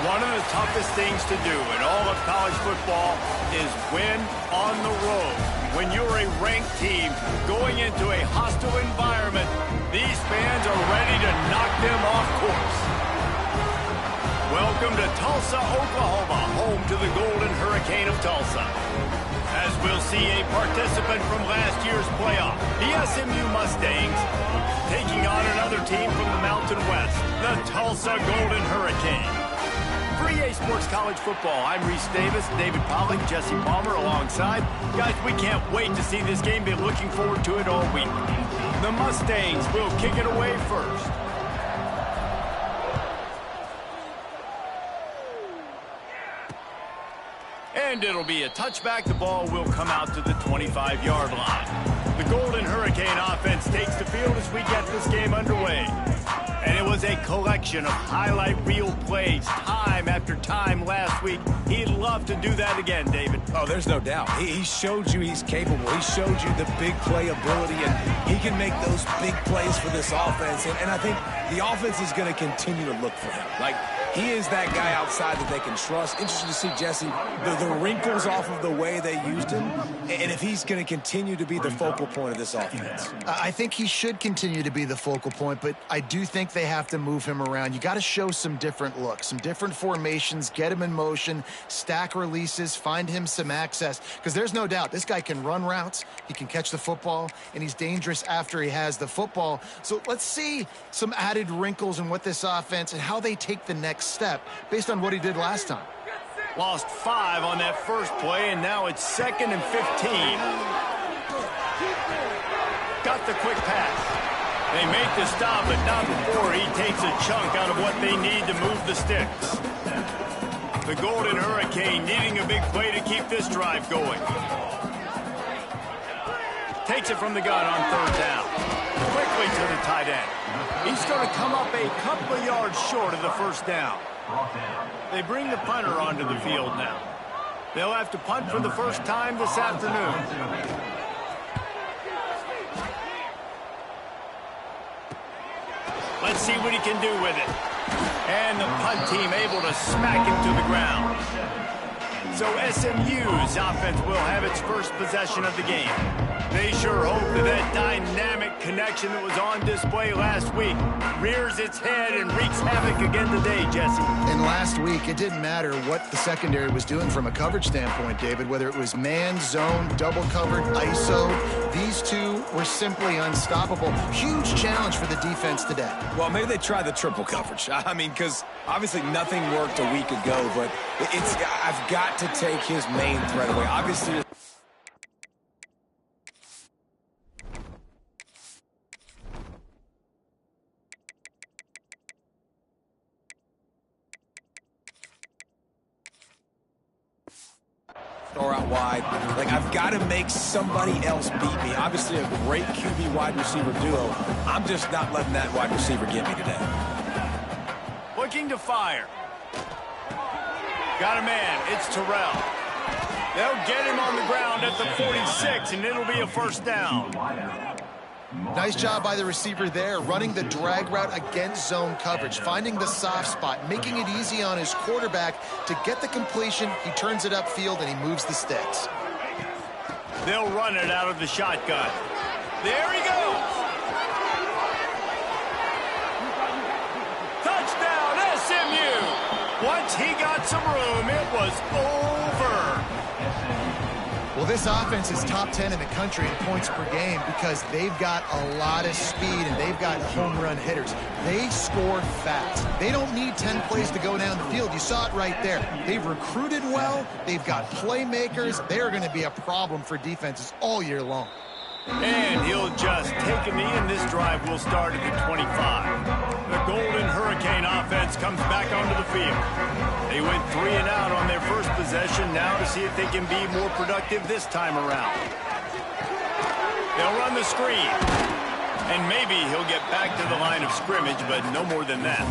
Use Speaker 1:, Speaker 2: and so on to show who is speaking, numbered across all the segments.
Speaker 1: One of the toughest things to do in all of college football is win on the road. When you're a ranked team going into a hostile environment, these fans are ready to knock them off course. Welcome to Tulsa, Oklahoma, home to the Golden Hurricane of Tulsa. As we'll see a participant from last year's playoff, the SMU Mustangs, taking on another team from the Mountain West, the Tulsa Golden Hurricane. For EA Sports College Football, I'm Reese Davis, David Pollack, Jesse Palmer alongside. Guys, we can't wait to see this game. Been looking forward to it all week. The Mustangs will kick it away first. And it'll be a touchback. The ball will come out to the 25-yard line. The Golden Hurricane offense takes the field as we get this game underway. And it was a collection of highlight reel plays time after time last week. He'd love to do that again, David.
Speaker 2: Oh, there's no doubt. He showed you he's capable. He showed you the big play ability, and he can make those big plays for this offense. And I think the offense is going to continue to look for him. Like, he is that guy outside that they can trust. Interesting to see, Jesse, the wrinkles off of the way they used him, and if he's going to continue to be the focal point of this offense.
Speaker 3: I think he should continue to be the focal point, but I do think they have to move him around. You got to show some different looks, some different formations, get him in motion, stack releases, find him some access, because there's no doubt this guy can run routes, he can catch the football, and he's dangerous after he has the football. So let's see some added wrinkles in what this offense and how they take the next step based on what he did last time.
Speaker 1: Lost 5 on that first play, and now it's 2nd and 15. Got the quick pass. They make the stop, but not before he takes a chunk out of what they need to move the sticks. The Golden Hurricane needing a big play to keep this drive going. Takes it from the gun on 3rd down. Quickly to the tight end. He's going to come up a couple of yards short of the 1st down. They bring the punter onto the field now. They'll have to punt for the first time this afternoon. Let's see what he can do with it. And the punt team able to smack him to the ground. So SMU's offense will have its first possession of the game. They sure hope that that dynamic connection that was on display last week rears its head and wreaks havoc again today, Jesse.
Speaker 3: And last week, it didn't matter what the secondary was doing from a coverage standpoint, David, whether it was man, zone, double covered, ISO. These two were simply unstoppable. Huge challenge for the defense today.
Speaker 2: Well, maybe they try the triple coverage. I mean, because obviously nothing worked a week ago, but I've got to take his main threat away. Obviously, or out wide. Like, I've got to make somebody else beat me. Obviously, a great QB wide receiver duo. I'm just not letting that wide receiver get me today.
Speaker 1: Looking to fire. Got a man. It's Terrell. They'll get him on the ground at the 46, and it'll be a 1st down.
Speaker 3: Nice job by the receiver there, running the drag route against zone coverage, finding the soft spot, making it easy on his quarterback to get the completion. He turns it upfield, and he moves the sticks.
Speaker 1: They'll run it out of the shotgun. There he goes. Touchdown, SMU. Once he got some room, it was over.
Speaker 3: Well, this offense is top 10 in the country in points per game because they've got a lot of speed and they've got home run hitters. They score fast. They don't need 10 plays to go down the field. You saw it right there. They've recruited well. They've got playmakers. They're going to be a problem for defenses all year long.
Speaker 1: And he'll just take a knee, and this drive will start at the 25. The Golden Hurricane offense comes back onto the field. They went 3 and out on their first possession, now to see if they can be more productive this time around. They'll run the screen. And maybe he'll get back to the line of scrimmage, but no more than that.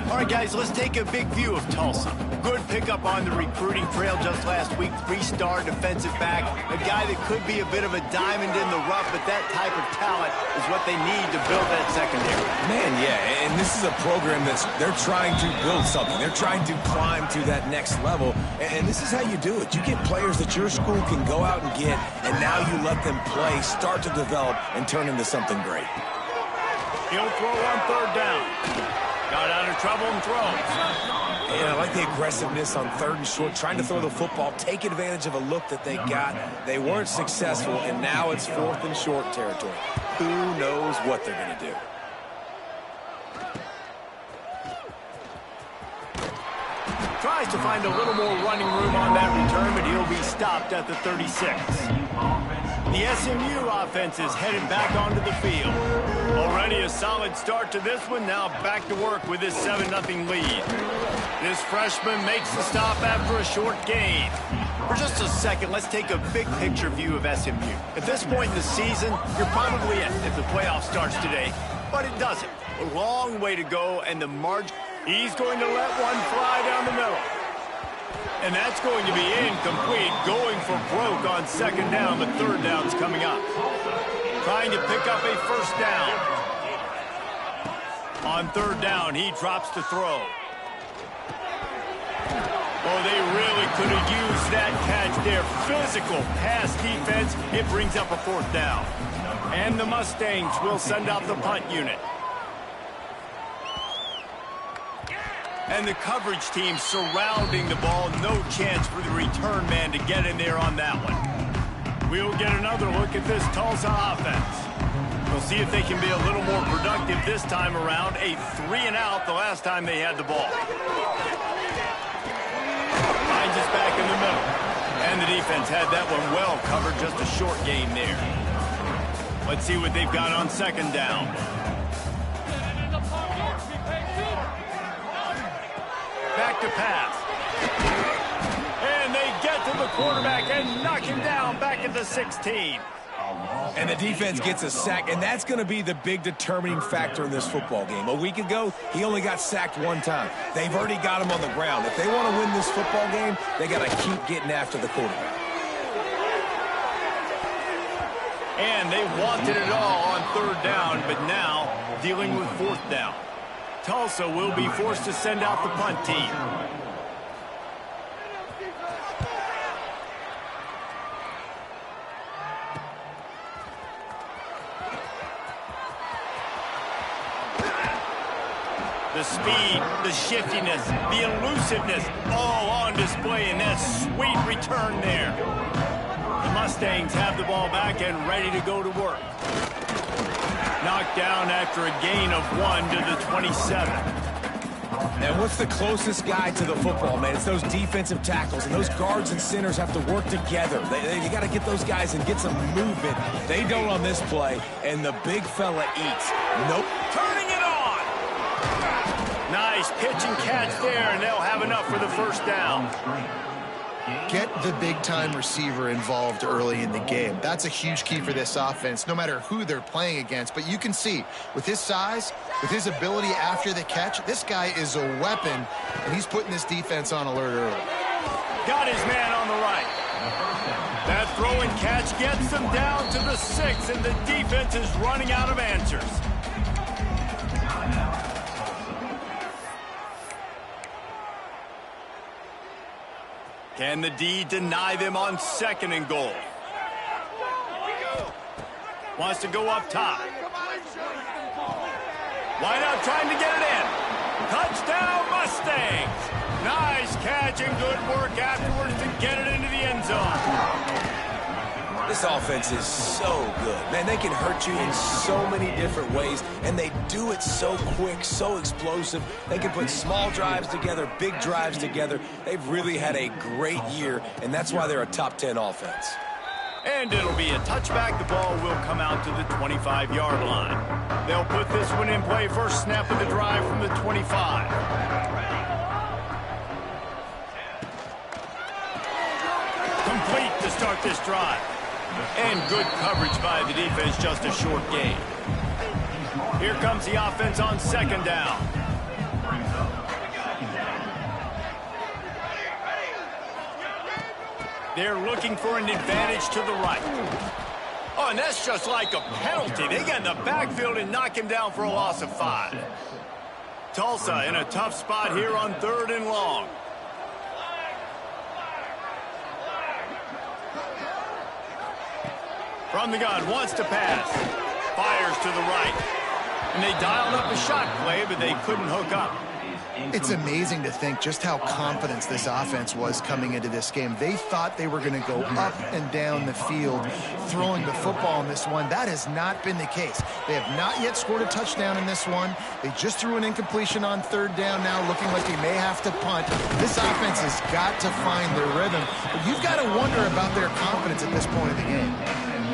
Speaker 1: All right, guys, let's take a big view of Tulsa. Good pickup on the recruiting trail just last week. 3-star defensive back, a guy that could be a bit of a diamond in the rough, but that type of talent is what they need to build that secondary.
Speaker 2: Man, yeah, and this is a program they're trying to build something. They're trying to climb to that next level, and this is how you do it. You get players that your school can go out and get, and now you let them play, start to develop, and turn into something great.
Speaker 1: He'll throw on 3rd down. Got out of trouble and throws.
Speaker 2: Yeah, I like the aggressiveness on 3rd and short, trying to throw the football, take advantage of a look that they got. They weren't successful, and now it's 4th and short territory. Who knows what they're going to do?
Speaker 1: Tries to find a little more running room on that return, but he'll be stopped at the 36. The SMU offense is headed back onto the field. Already a solid start to this one. Now back to work with this 7-0 lead. This freshman makes the stop after a short gain. For just a second, let's take a big picture view of SMU. At this point in the season, you're probably in if the playoff starts today, but it doesn't. A long way to go, and the margin. He's going to let one fly down the middle. And that's going to be incomplete, going for broke on 2nd down, but 3rd down's coming up. Trying to pick up a 1st down. On 3rd down, he drops to throw. Oh, they really could have used that catch there. Physical pass defense. It brings up a 4th down. And the Mustangs will send out the punt unit. And the coverage team surrounding the ball. No chance for the return man to get in there on that one. We'll get another look at this Tulsa offense. We'll see if they can be a little more productive this time around. A 3-and-out the last time they had the ball. Finds us back in the middle. And the defense had that one well covered. Just a short gain there. Let's see what they've got on 2nd down. Back to pass. And they get to the quarterback and knock him down back at the 16.
Speaker 2: And the defense gets a sack, and that's going to be the big determining factor in this football game. A week ago, he only got sacked 1 time. They've already got him on the ground. If they want to win this football game, they got to keep getting after the quarterback.
Speaker 1: And they wanted it all on 3rd down, but now dealing with 4th down. Tulsa will be forced to send out the punt team. The speed, the shiftiness, the elusiveness, all on display in that sweet return there. The Mustangs have the ball back and ready to go to work. Knocked down after a gain of 1 to the 27.
Speaker 2: And what's the closest guy to the football, man? It's those defensive tackles, and those guards and centers have to work together. They got to get those guys and get some movement. They don't on this play, and the big fella eats. Nope.
Speaker 1: Turning it on! Nice pitch and catch there, and they'll have enough for the 1st down.
Speaker 3: Get the big-time receiver involved early in the game. That's a huge key for this offense, no matter who they're playing against. But you can see, with his size, with his ability after the catch, this guy is a weapon, and he's putting this defense on alert early.
Speaker 1: Got his man on the right. That throw and catch gets them down to the 6, and the defense is running out of answers. Can the D deny them on 2nd and goal? Wants to go up top. Wide out trying to get it in. Touchdown Mustangs. Nice catch and good work afterwards to get it into the end zone.
Speaker 2: This offense is so good. Man, they can hurt you in so many different ways, and they do it so quick, so explosive. They can put small drives together, big drives together. They've really had a great year, and that's why they're a top 10 offense.
Speaker 1: And it'll be a touchback. The ball will come out to the 25-yard line. They'll put this one in play. First snap of the drive from the 25. Complete to start this drive. And good coverage by the defense, just a short gain. Here comes the offense on 2nd down. They're looking for an advantage to the right. Oh, and that's just like a penalty. They get in the backfield and knock him down for a loss of 5. Tulsa in a tough spot here on 3rd and long. From the gun, wants to pass. Fires to the right. And they dialed up a shot play, but they couldn't hook up.
Speaker 3: It's amazing to think just how confident this offense was coming into this game. They thought they were going to go up and down the field throwing the football in this one. That has not been the case. They have not yet scored a touchdown in this one. They just threw an incompletion on 3rd down now, looking like they may have to punt. This offense has got to find their rhythm. But you've got to wonder about their confidence at this point of the game.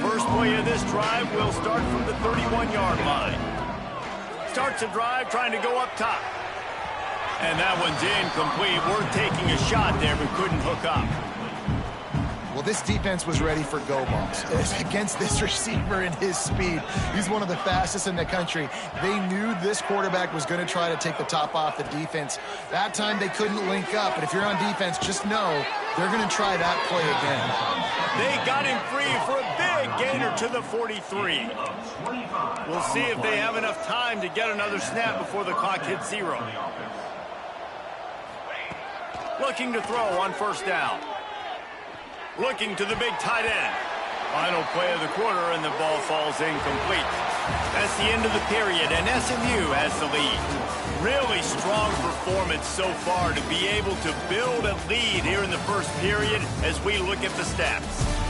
Speaker 1: First play of this drive will start from the 31-yard line. Starts a drive trying to go up top. And that one's incomplete. We're taking a shot there, but couldn't hook up.
Speaker 3: Well, this defense was ready for go balls. Against this receiver and his speed, he's one of the fastest in the country. They knew this quarterback was going to try to take the top off the defense. That time they couldn't link up, but if you're on defense, just know they're going to try that play again.
Speaker 1: They got him free for a big gainer to the 43. We'll see if they have enough time to get another snap before the clock hits 0. Looking to throw on 1st down. Looking to the big tight end. Final play of the quarter, and the ball falls incomplete. That's the end of the period, and SMU has the lead. Really strong performance so far to be able to build a lead here in the first period as we look at the stats.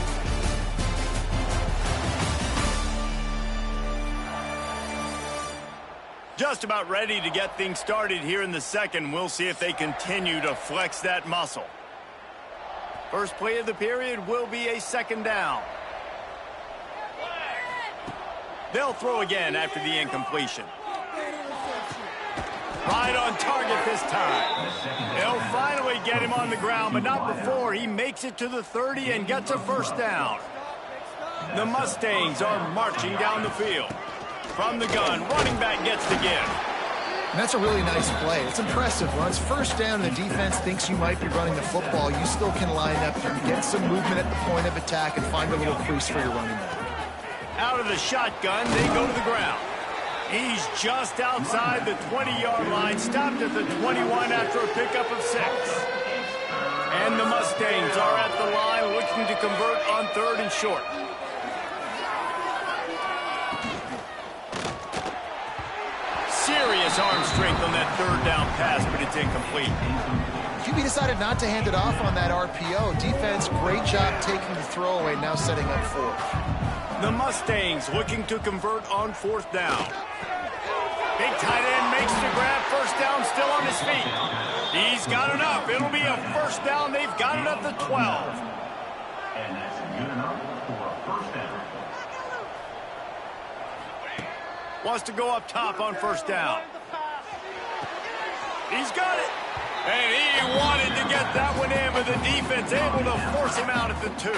Speaker 1: Just about ready to get things started here in the second. We'll see if they continue to flex that muscle. First play of the period will be a 2nd down. They'll throw again after the incompletion. Right on target this time. They'll finally get him on the ground, but not before he makes it to the 30 and gets a 1st down. The Mustangs are marching down the field. From the gun, running back gets the give.
Speaker 3: And that's a really nice play. It's impressive. When it's 1st down and the defense thinks you might be running the football, you still can line up and get some movement at the point of attack and find a little crease for your running back.
Speaker 1: Out of the shotgun, they go to the ground. He's just outside the 20-yard line, stopped at the 21 after a pickup of 6. And the Mustangs are at the line looking to convert on 3rd and short. Serious arm strength on that 3rd down pass, but it's incomplete.
Speaker 3: QB decided not to hand it off on that RPO. Defense, great job taking the throwaway, now setting up 4th.
Speaker 1: The Mustangs looking to convert on 4th down. Big tight end makes the grab. 1st down, still on his feet. He's got enough. It'll be a 1st down. They've got it at the 12.
Speaker 4: And that's good enough for a 1st down.
Speaker 1: Wants to go up top on 1st down. He's got it. And he wanted to get that one in, but the defense able to force him out at the 2.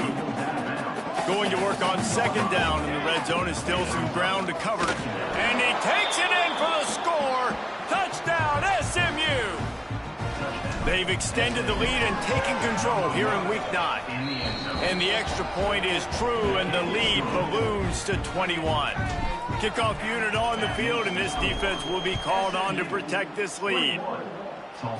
Speaker 1: Going to work on 2nd down, and the red zone is still some ground to cover. And he takes it in for the score. Touchdown, SMU. They've extended the lead and taken control here in Week 9. And the extra point is true, and the lead balloons to 21. Kickoff unit on the field, and this defense will be called on to protect this lead.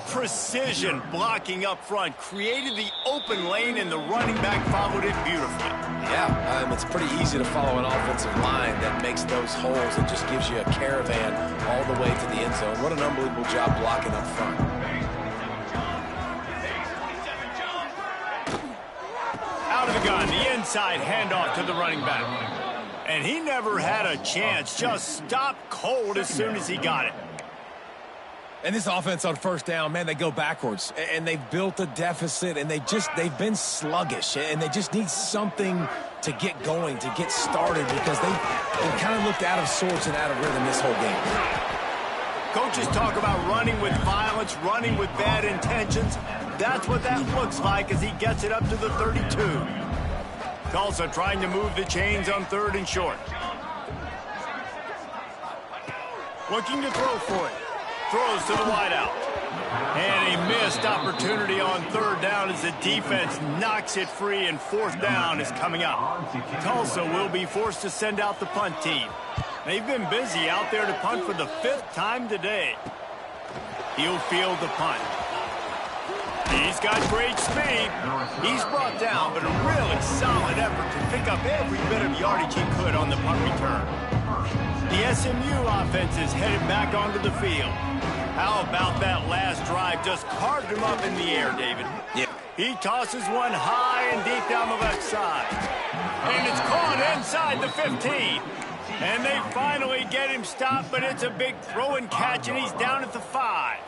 Speaker 1: Precision blocking up front created the open lane, and the running back followed it beautifully.
Speaker 2: Yeah, it's pretty easy to follow an offensive line that makes those holes and just gives you a caravan all the way to the end zone. What an unbelievable job blocking up front.
Speaker 1: Out of the gun, the inside handoff to the running back. And he never had a chance, just stopped cold as soon as he got it.
Speaker 2: And this offense on 1st down, man, they go backwards. And they've built a deficit, and they've been sluggish. And they just need something to get going, to get started, because they've kind of looked out of sorts and out of rhythm this whole game.
Speaker 1: Coaches talk about running with violence, running with bad intentions. That's what that looks like as he gets it up to the 32. Tulsa trying to move the chains on 3rd and short. Looking to throw for it. Throws to the wideout. And he missed opportunity on third down as the defense knocks it free, and fourth down is coming up. Tulsa will be forced to send out the punt team. They've been busy out there to punt for the 5th time today. He'll field the punt. He's got great speed. He's brought down, but a really solid effort to pick up every bit of yardage he could on the punt return. The SMU offense is headed back onto the field. How about that last drive? Just carved him up in the air, David.
Speaker 2: Yeah.
Speaker 1: He tosses one high and deep down the left side. And it's caught inside the 15. And they finally get him stopped, but it's a big throw and catch, and he's down at the 5.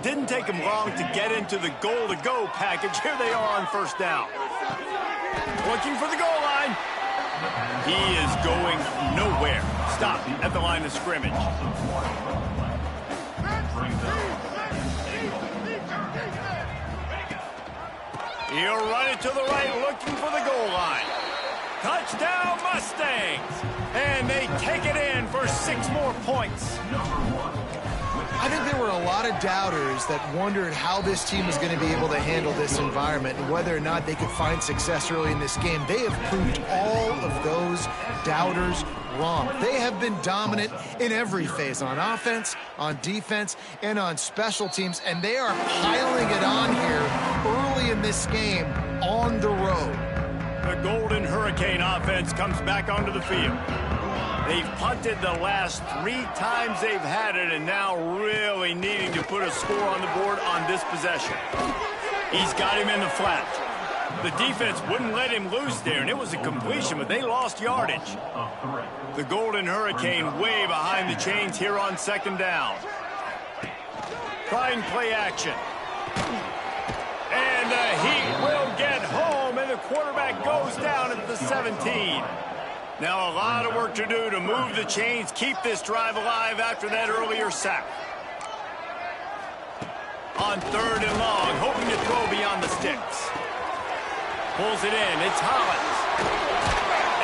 Speaker 1: Didn't take him long to get into the goal-to-go package. Here they are on first down. Looking for the goal line. He is going nowhere. Stop at the line of scrimmage. He'll run it to the right, looking for the goal line. Touchdown, Mustangs! And they take it in for 6 more points.
Speaker 3: I think there were a lot of doubters that wondered how this team was going to be able to handle this environment and whether or not they could find success early in this game. They have proved all of those doubters wrong. They have been dominant in every phase, on offense, on defense, and on special teams, and they are piling it on here early in this game on the road.
Speaker 1: The Golden Hurricane offense comes back onto the field. They've punted the last 3 times they've had it, and now really needing to put a score on the board on this possession. He's got him in the flat. The defense wouldn't let him loose there, and it was a completion, but they lost yardage. The Golden Hurricane way behind the chains here on 2nd down. Trying play action. And he will get home, and the quarterback goes down at the 17. Now a lot of work to do to move the chains, keep this drive alive after that earlier sack. On 3rd and long, hoping to throw beyond the sticks. Pulls it in. It's Hollins.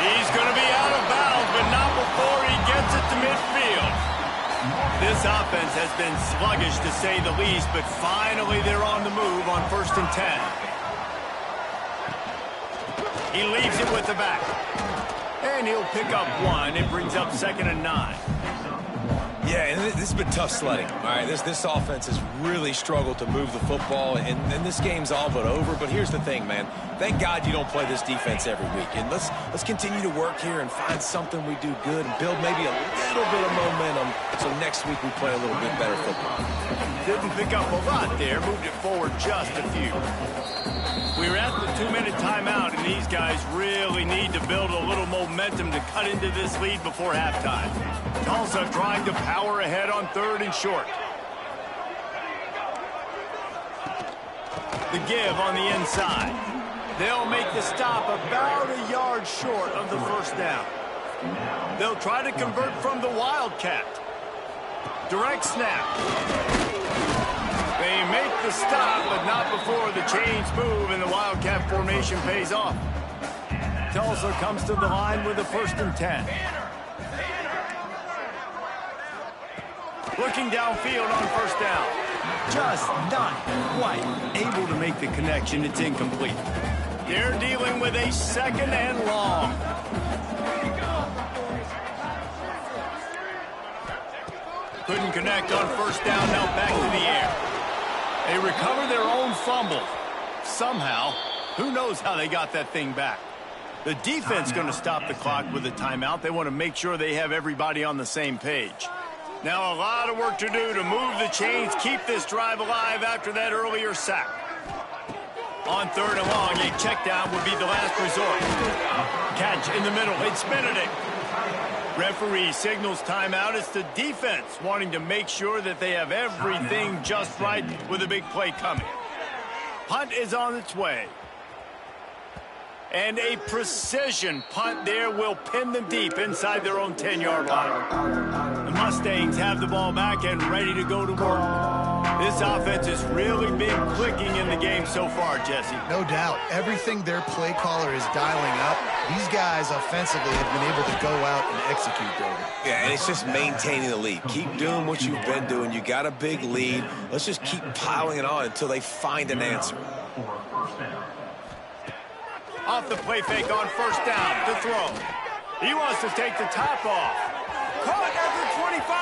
Speaker 1: He's going to be out of bounds, but not before he gets it to midfield. This offense has been sluggish, to say the least, but finally they're on the move on 1st and 10. He leaves it with the back. And he'll pick up 1. It brings up 2nd and 9.
Speaker 2: Yeah, and this has been tough sledding. All right, this offense has really struggled to move the football, and this game's all but over. But here's the thing, man. Thank God you don't play this defense every week. And let's continue to work here and find something we do good and build maybe a little bit of momentum so next week we play a little bit better football.
Speaker 1: Didn't pick up a lot there. Moved it forward just a few. We're at the 2-minute timeout, and these guys really need to build a little momentum to cut into this lead before halftime. Tulsa trying to power ahead on 3rd and short. The give on the inside. They'll make the stop about a yard short of the 1st down. They'll try to convert from the Wildcat. Direct snap. They make the stop, but not before the chains move and the Wildcat formation pays off. Tulsa comes to the line with a 1st and 10. Looking downfield on 1st down. Just not quite able to make the connection. It's incomplete. They're dealing with a 2nd and long. Couldn't connect on 1st down. Now back to the air. They recover their own fumble. Somehow, who knows how they got that thing back. The defense going to stop the clock with a timeout. They want to make sure they have everybody on the same page. Now a lot of work to do to move the chains, keep this drive alive after that earlier sack. On 3rd and long, a check down would be the last resort. Catch in the middle. It's Benedict. Referee signals timeout. It's the defense wanting to make sure that they have everything just right with a big play coming. Punt is on its way. And a precision punt there will pin them deep inside their own 10-yard line. The Mustangs have the ball back and ready to go to work. This offense has really been clicking in the game so far, Jesse.
Speaker 3: No doubt. Everything their play caller is dialing up, these guys offensively have been able to go out and execute, David.
Speaker 2: Yeah, and it's just maintaining the lead. Keep doing what you've been doing. You got a big lead. Let's just keep piling it on until they find an answer.
Speaker 1: Off the play fake on first down to throw. He wants to take the top off. Caught at the 25.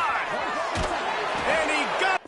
Speaker 1: And he got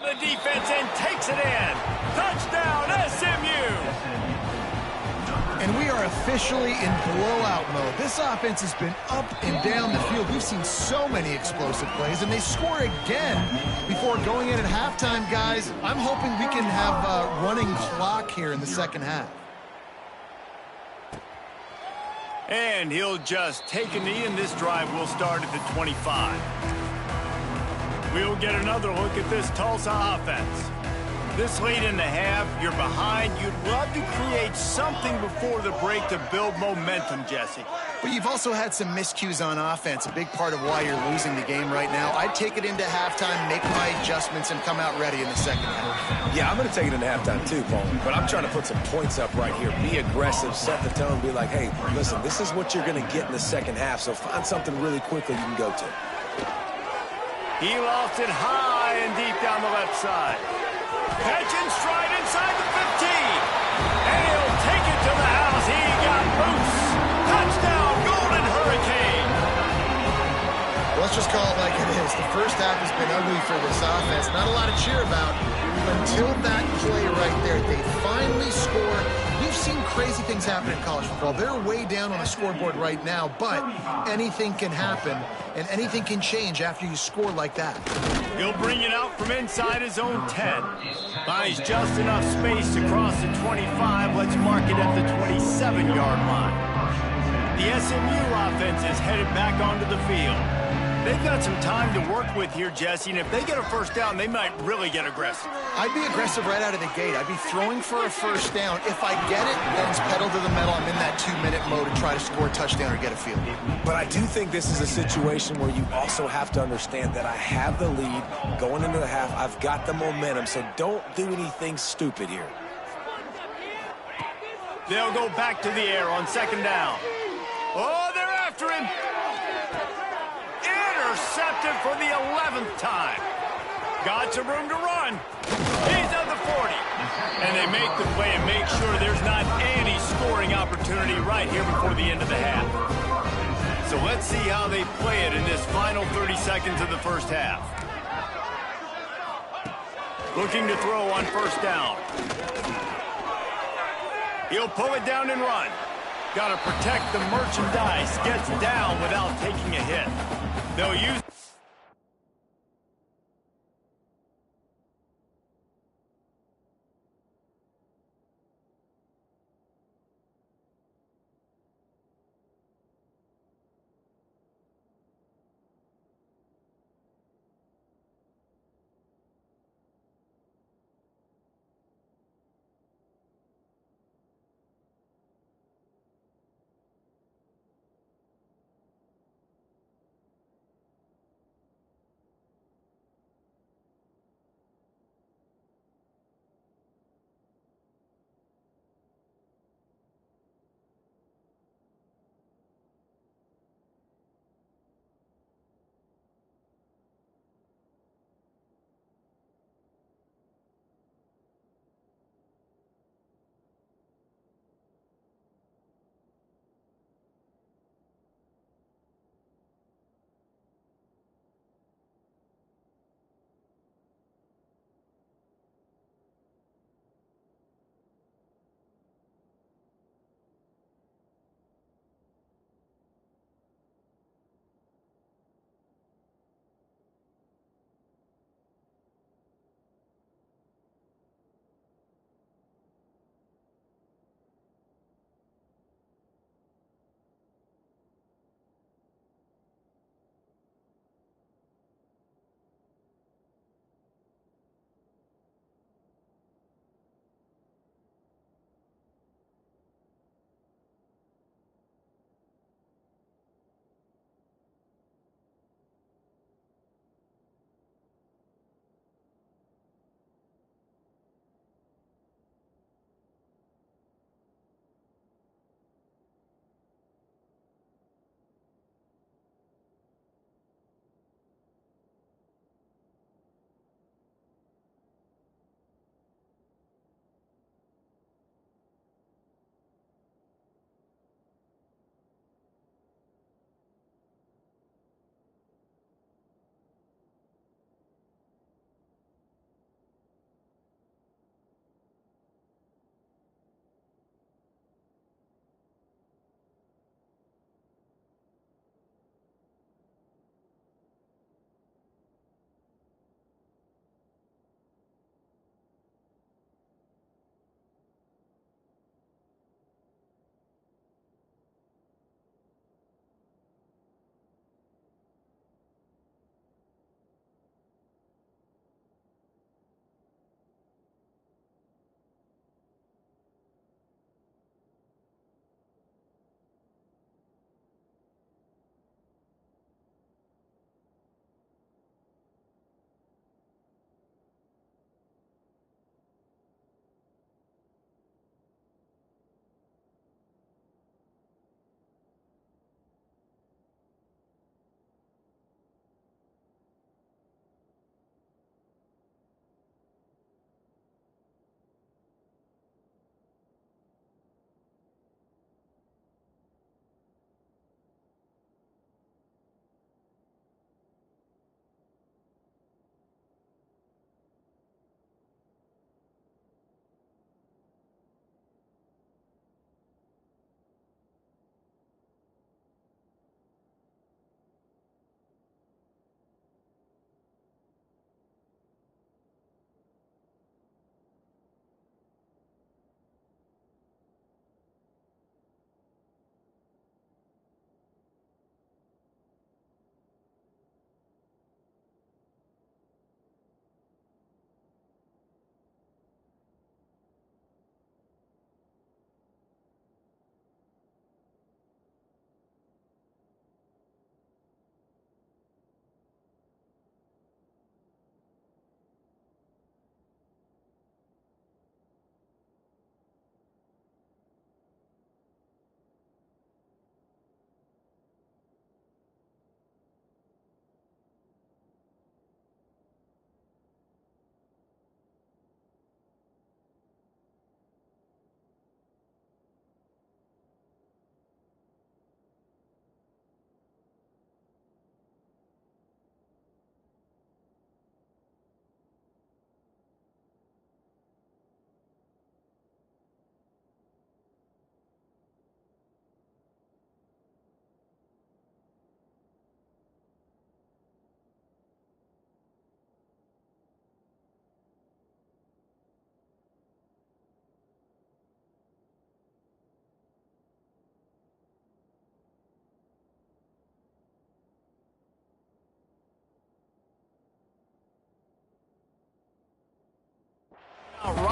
Speaker 1: the defense and takes it in. Touchdown, SMU!
Speaker 3: And we are officially in blowout mode. This offense has been up and down the field. We've seen so many explosive plays, and they score again before going in at halftime, guys. I'm hoping we can have a running clock here in the second half.
Speaker 1: And he'll just take a knee, and this drive will start at the 25. We'll get another look at this Tulsa offense. This late in the half, you're behind. You'd love to create something before the break to build momentum, Jesse.
Speaker 3: But you've also had some miscues on offense, a big part of why you're losing the game right now. I'd take it into halftime, make my adjustments, and come out ready in the second half.
Speaker 2: Yeah, I'm going to take it into halftime too, Paul. But I'm trying to put some points up right here. Be aggressive, set the tone, be like, hey, listen, this is what you're going to get in the second half, so find something really quickly you can go to.
Speaker 1: He lost it high and deep down the left side. Catch and stride inside the 15. And he'll take it to the house. He got loose. Touchdown, Golden Hurricane.
Speaker 3: Let's just call it like it is. The first half has been ugly for this offense. Not a lot to cheer about until that play right there. They finally score. We've seen crazy things happen in college football. They're way down on the scoreboard right now, but anything can happen, and anything can change after you score like that.
Speaker 1: He'll bring it out from inside his own 10. Buys just enough space to cross the 25. Let's mark it at the 27-yard line. The SMU offense is headed back onto the field. They've got some time to work with here, Jesse, and if they get a first down, they might really get aggressive.
Speaker 3: I'd be aggressive right out of the gate. I'd be throwing for a first down. If I get it, then it's pedal to the metal. I'm in that 2-minute mode to try to score a touchdown or get a field goal.
Speaker 2: But I do think this is a situation where you also have to understand that I have the lead going into the half. I've got the momentum, so don't do anything stupid here.
Speaker 1: They'll go back to the air on second down. Oh, they're after him. Intercepted for the 11th time. Got some room to run. He's at the 40. And they make the play and make sure there's not any scoring opportunity right here before the end of the half. So let's see how they play it in this final 30 seconds of the first half. Looking to throw on first down. He'll pull it down and run. Got to protect the merchandise. Gets down without taking a hit. They'll use...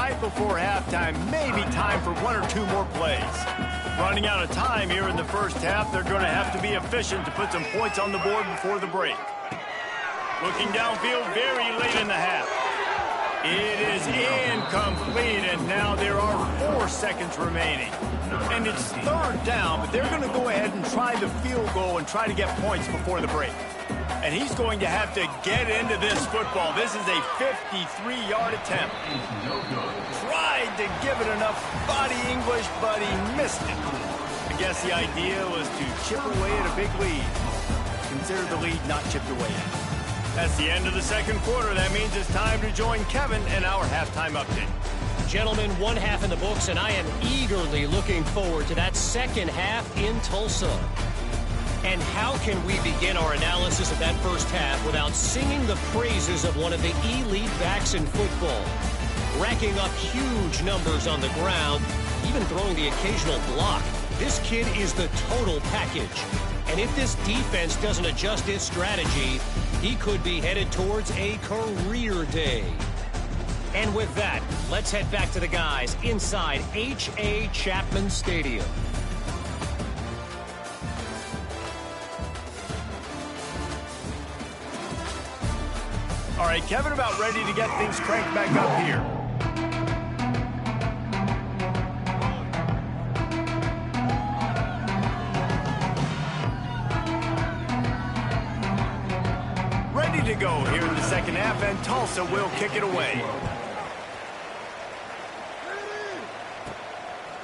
Speaker 1: right before halftime, maybe time for one or two more plays. Running out of time here in the first half, they're going to have to be efficient to put some points on the board before the break. Looking downfield very late in the half. It is incomplete, and now there are 4 seconds remaining. And it's third down, but they're going to go ahead and try the field goal and try to get points before the break. And he's going to have to get into this football. This is a 53-yard attempt. Tried to give it enough body English, but he missed it. I guess the idea was to chip away at a big lead. Consider the lead not chipped away at. That's the end of the second quarter. That means it's time to join Kevin in our halftime update.
Speaker 5: Gentlemen, one half in the books, and I am eagerly looking forward to that second half in Tulsa. And how can we begin our analysis of that first half without singing the praises of one of the elite backs in football? Racking up huge numbers on the ground, even throwing the occasional block. This kid is the total package. And if this defense doesn't adjust its strategy, he could be headed towards a career day. And with that, let's head back to the guys inside H.A. Chapman Stadium.
Speaker 1: All right, Kevin, about ready to get things cranked back up here. Ready to go here in the second half, and Tulsa will kick it away.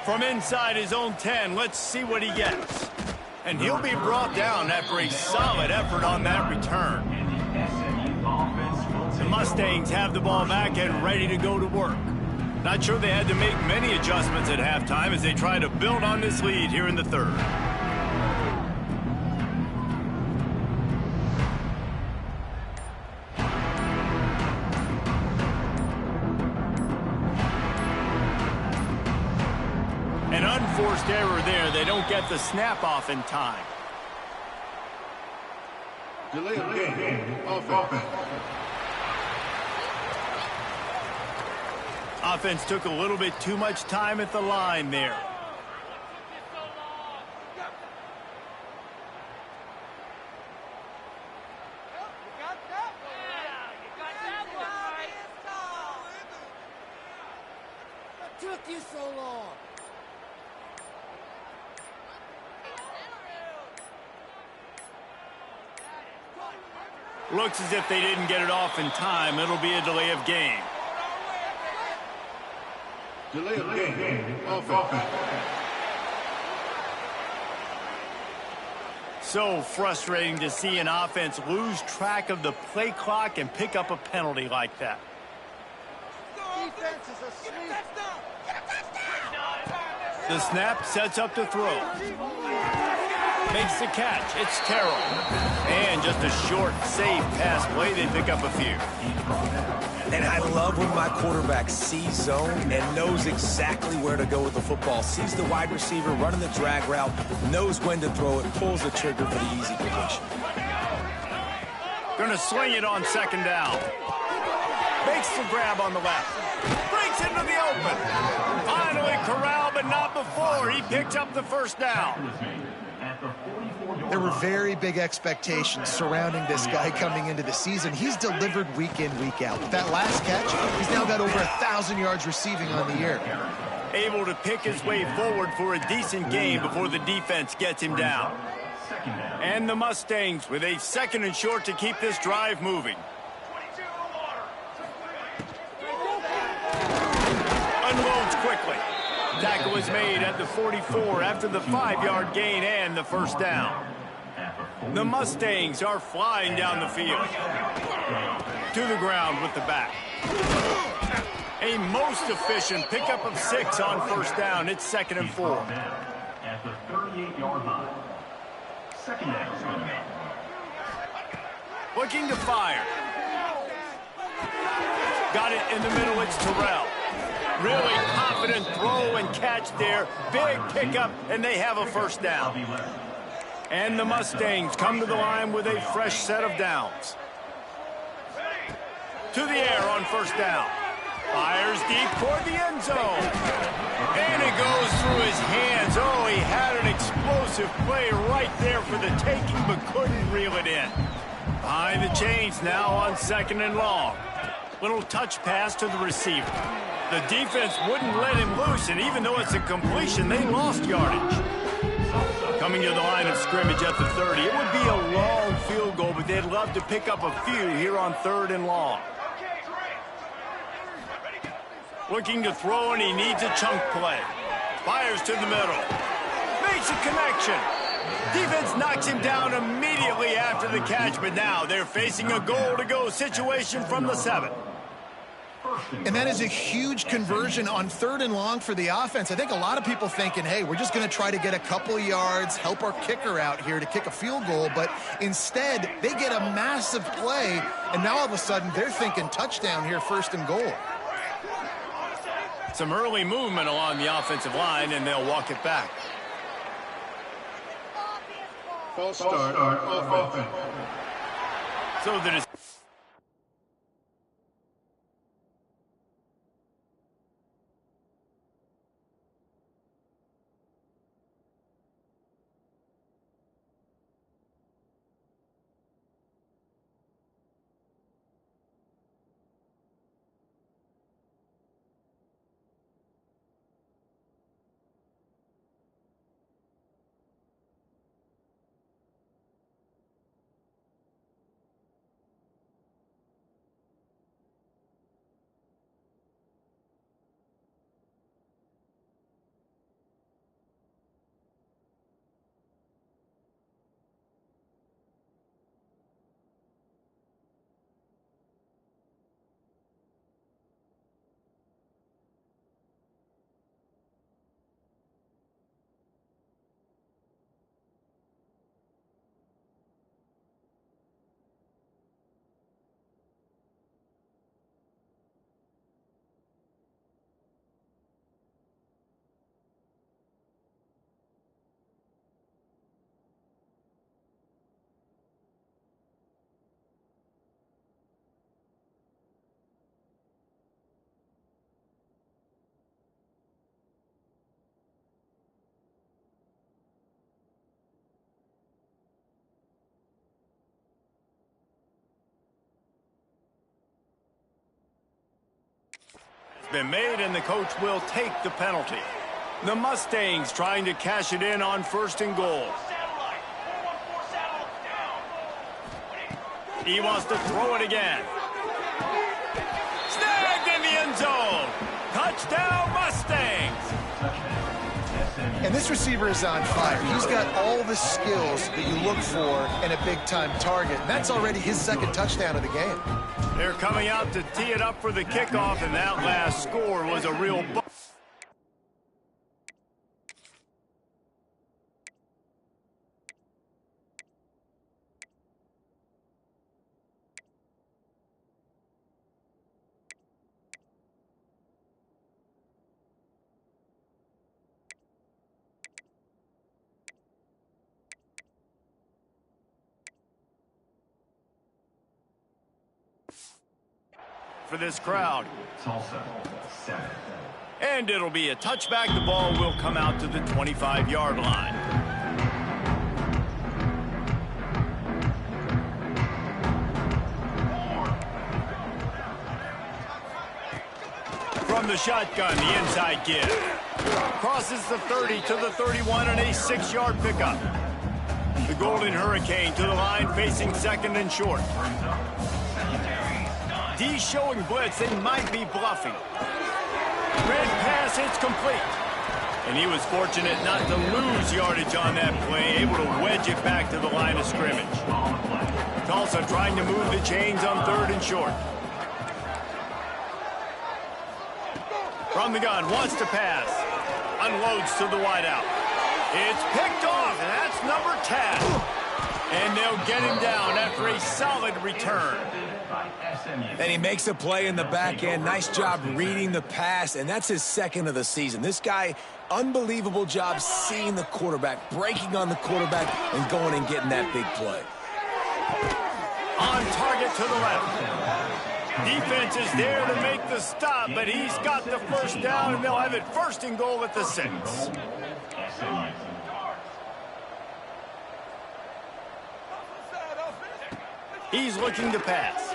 Speaker 1: From inside his own 10, let's see what he gets. And he'll be brought down after a solid effort on that return. The Mustangs have the ball back and ready to go to work. Not sure they had to make many adjustments at halftime as they try to build on this lead here in the third. An unforced error there. They don't get the snap off in time.
Speaker 6: Delay of game. Offense.
Speaker 1: Offense took a little bit too much time at the line there.
Speaker 7: What took you so long?
Speaker 1: Looks as if they didn't get it off in time. It'll be a delay of game.
Speaker 6: Delay of game. Offense.
Speaker 1: So frustrating to see an offense lose track of the play clock and pick up a penalty like that.
Speaker 7: Defense is asleep.
Speaker 1: The snap sets up the throw. Makes the catch. It's Terrell. And just a short, safe pass play. They pick up a few.
Speaker 2: And I love when my quarterback sees zone and knows exactly where to go with the football. Sees the wide receiver running the drag route, knows when to throw it, pulls the trigger for the easy completion.
Speaker 1: Going to sling it on second down. Makes the grab on the left. Breaks into the open. Finally corralled, but not before. He picks up the first down.
Speaker 3: There were very big expectations surrounding this guy coming into the season. He's delivered week in, week out. With that last catch, he's now got over 1,000 yards receiving on the year.
Speaker 1: Able to pick his way forward for a decent game before the defense gets him down. And the Mustangs with a second and short to keep this drive moving. Unloads quickly. Tackle was made at the 44 after the 5-yard gain and the first down. The Mustangs are flying down the field. To the ground with the back. A most efficient pickup of 6 on first down. It's 2nd and 4.
Speaker 4: At the 38-yard line. Second down.
Speaker 1: Looking to fire. Got it in the middle. It's Terrell. Really confident throw and catch there. Big pickup, and they have a first down. And the Mustangs come to the line with a fresh set of downs. To the air on first down. Fires deep toward the end zone. And it goes through his hands. Oh, he had an explosive play right there for the taking, but couldn't reel it in. Behind the chains now on 2nd and long. Little touch pass to the receiver. The defense wouldn't let him loose, and even though it's a completion, they lost yardage. Coming to the line of scrimmage at the 30. It would be a long field goal, but they'd love to pick up a few here on 3rd and long. Looking to throw, and he needs a chunk play. Fires to the middle. Makes a connection. Defense knocks him down immediately after the catch, but now they're facing a goal-to-go situation from the 7.
Speaker 3: And that is a huge conversion on 3rd and long for the offense. I think a lot of people thinking, hey, we're just going to try to get a couple of yards, help our kicker out here to kick a field goal. But instead, they get a massive play, and now all of a sudden they're thinking touchdown here, 1st and goal.
Speaker 1: Some early movement along the offensive line, and they'll walk it back.
Speaker 6: False start off offense.
Speaker 1: So that is been made, and the coach will take the penalty. The Mustangs trying to cash it in on 1st and goal. He wants to throw it again. Snagged in the end zone. Touchdown, Mustangs.
Speaker 3: And this receiver is on fire. He's got all the skills that you look for in a big-time target. That's already his 2nd touchdown of the game.
Speaker 1: They're coming out to tee it up for the kickoff, and that last score was a real for this crowd.
Speaker 4: Tulsa, 7.
Speaker 1: And it'll be a touchback. The ball will come out to the 25-yard line. From the shotgun, the inside give. Crosses the 30 to the 31 and a 6-yard pickup. The Golden Hurricane to the line facing 2nd and short. D showing blitz, they might be bluffing. Red pass, it's complete. And he was fortunate not to lose yardage on that play, able to wedge it back to the line of scrimmage. Tulsa trying to move the chains on 3rd and short. From the gun, wants to pass. Unloads to the wideout. It's picked off, and that's number 10. And they'll get him down after a solid return.
Speaker 2: And he makes a play in the back end. Nice job reading the pass, and that's his 2nd of the season. This guy, unbelievable job seeing the quarterback, breaking on the quarterback, and going and getting that big play.
Speaker 1: On target to the left. Defense is there to make the stop, but he's got the first down, and they'll have it first and goal at the 6. He's looking to pass.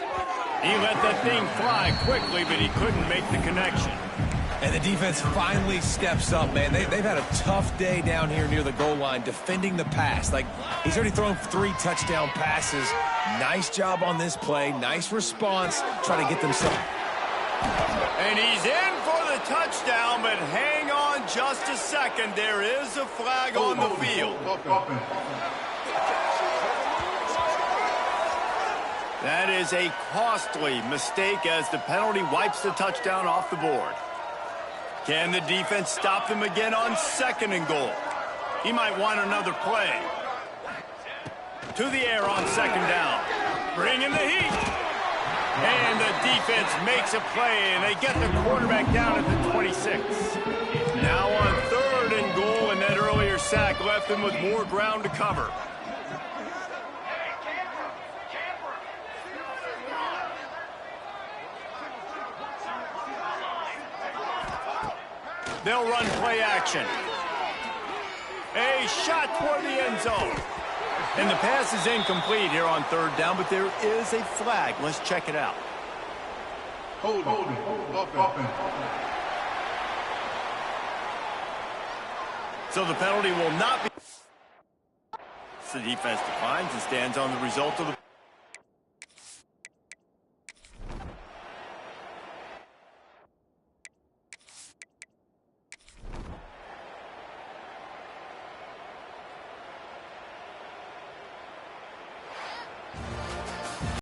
Speaker 1: He let that thing fly quickly, but he couldn't make the connection.
Speaker 2: And the defense finally steps up, man. They've had a tough day down here near the goal line defending the pass. Like, he's already thrown 3 touchdown passes. Nice job on this play. Nice response. Try to get them some.
Speaker 1: And he's in for the touchdown, but hang on just a second. There is a flag on the field. That is a costly mistake as the penalty wipes the touchdown off the board. Can the defense stop them again on 2nd and goal? He might want another play. To the air on 2nd down. Bring in the heat. And the defense makes a play, and they get the quarterback down at the 26. Now on 3rd and goal, and that earlier sack left them with more ground to cover. They'll run play action. A shot toward the end zone. And the pass is incomplete here on 3rd down, but there is a flag. Let's check it out.
Speaker 6: Hold it.
Speaker 1: So the penalty will not be. The defense declines and stands on the result of the